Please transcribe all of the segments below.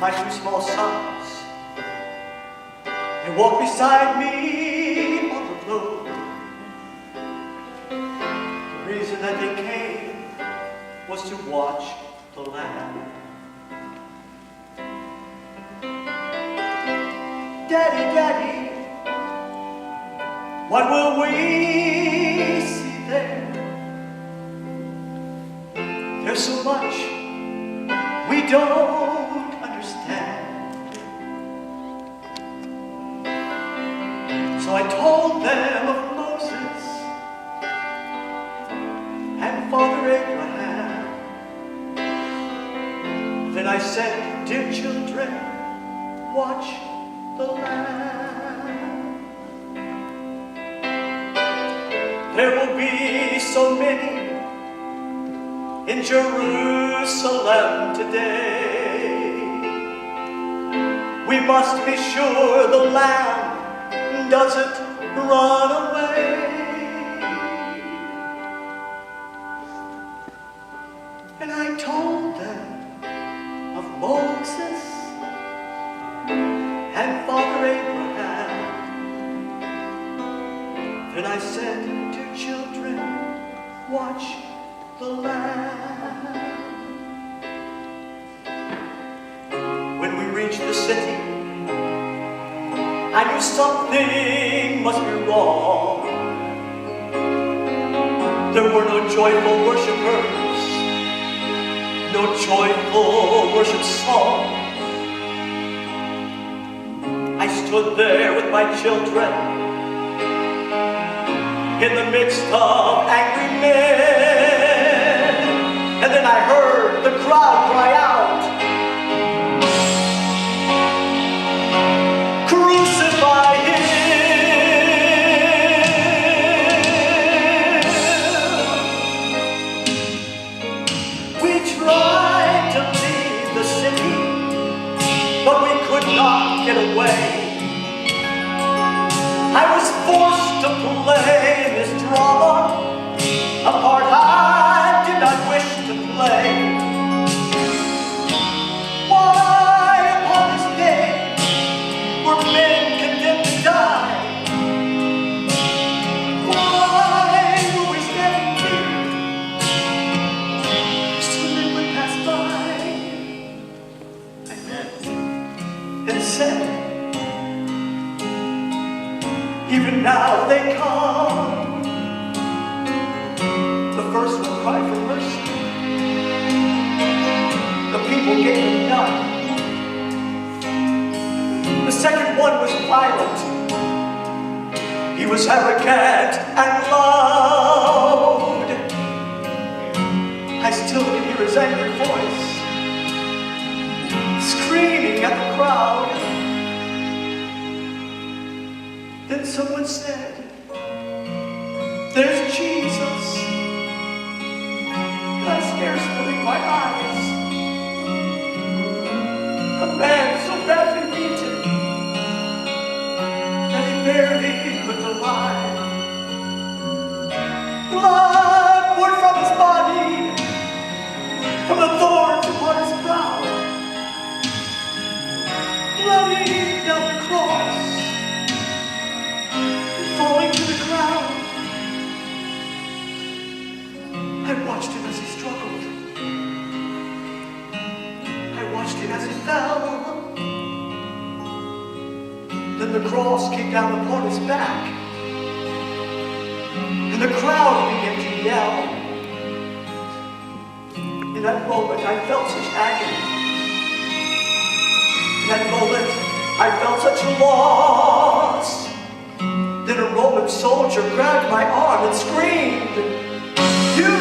my two small sons. They walked beside me on the road. The reason that they came was to watch the Lamb. Daddy, Daddy, what will we see there? There's so much we don't understand. So I told them of Moses and Father Abraham. Then I said, dear children, watch the Lamb. There will be so many in Jerusalem today. We must be sure the Lamb doesn't run away. And I told them of Moses and Father Abraham. Then I said, dear children, watch the Lamb. When we reached the city, I knew something must be wrong. There were no joyful worshipers, no joyful worship song. I stood there with my children in the midst of angry men, and then I heard the crowd cry out, crucify him! We tried to leave the city, but we could not get away. I was forced to play this drama, a part I did not wish to play. Why upon this day were men condemned to die? Why were we standing here so men would pass by? I knelt and said, even now they come. The first one cried for mercy. The people gave him none. The second one was violent. He was arrogant and loud. I still can hear his angry voice screaming at the crowd. Then someone said, there's Jesus. I scarce believed my eyes. A man so badly beaten that he barely looked alive. Blood poured from his body, from the thorns upon his brow. Bloody down the cross, falling to the ground. I watched him as he struggled. I watched him as he fell. Then the cross came down upon his back, and the crowd began to yell. In that moment, I felt such agony. In that moment, I felt such loss. Then a Roman soldier grabbed my arm and screamed, you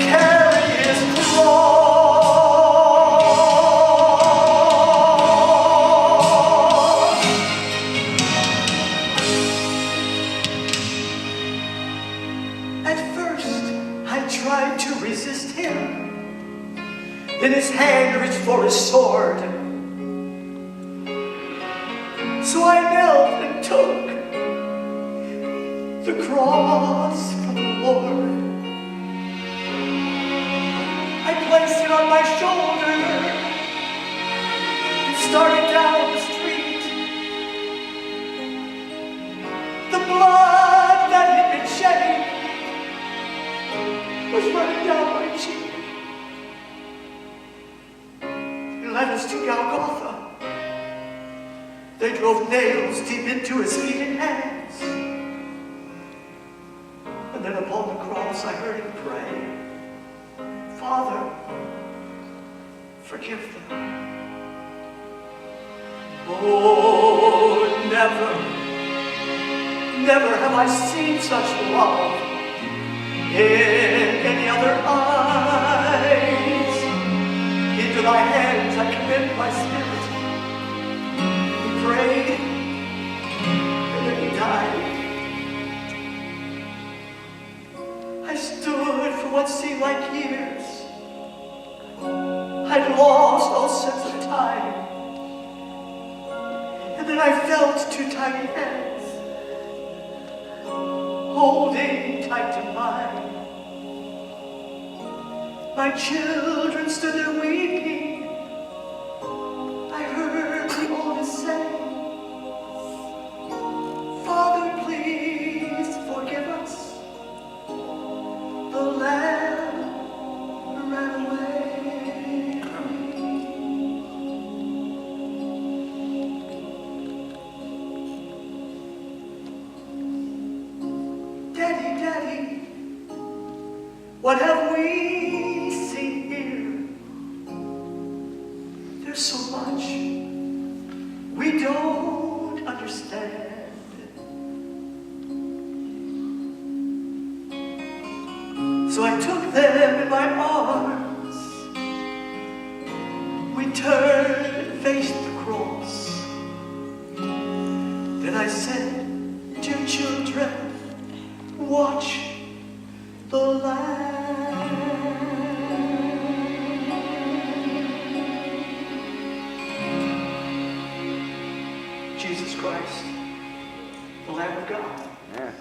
carry his cross. At first, I tried to resist him. Then his hand reached for his sword. So I knelt and took the cross from the Lord. I placed it on my shoulder started down the street. The blood that he'd been shedding was running down my cheek. He led us to Golgotha. They drove nails deep into his feet and hands. And then upon the cross I heard him pray, Father, forgive them. Oh, never, never have I seen such love in any other eyes. Into thy hands I commit my spirit. He prayed, and then he died. I stood for what seemed like years. I'd lost all sense of time. And then I felt two tiny hands holding tight to mine. My children stood there weeping. I heard the oldest say, Father, please forgive us. The lamb ran away. Daddy, Daddy, what have we seen here? There's so much we don't understand. So I took them in my arms. We turned and faced the cross. Then I said, dear children, watch the Lamb. Jesus Christ, the Lamb of God. Yeah.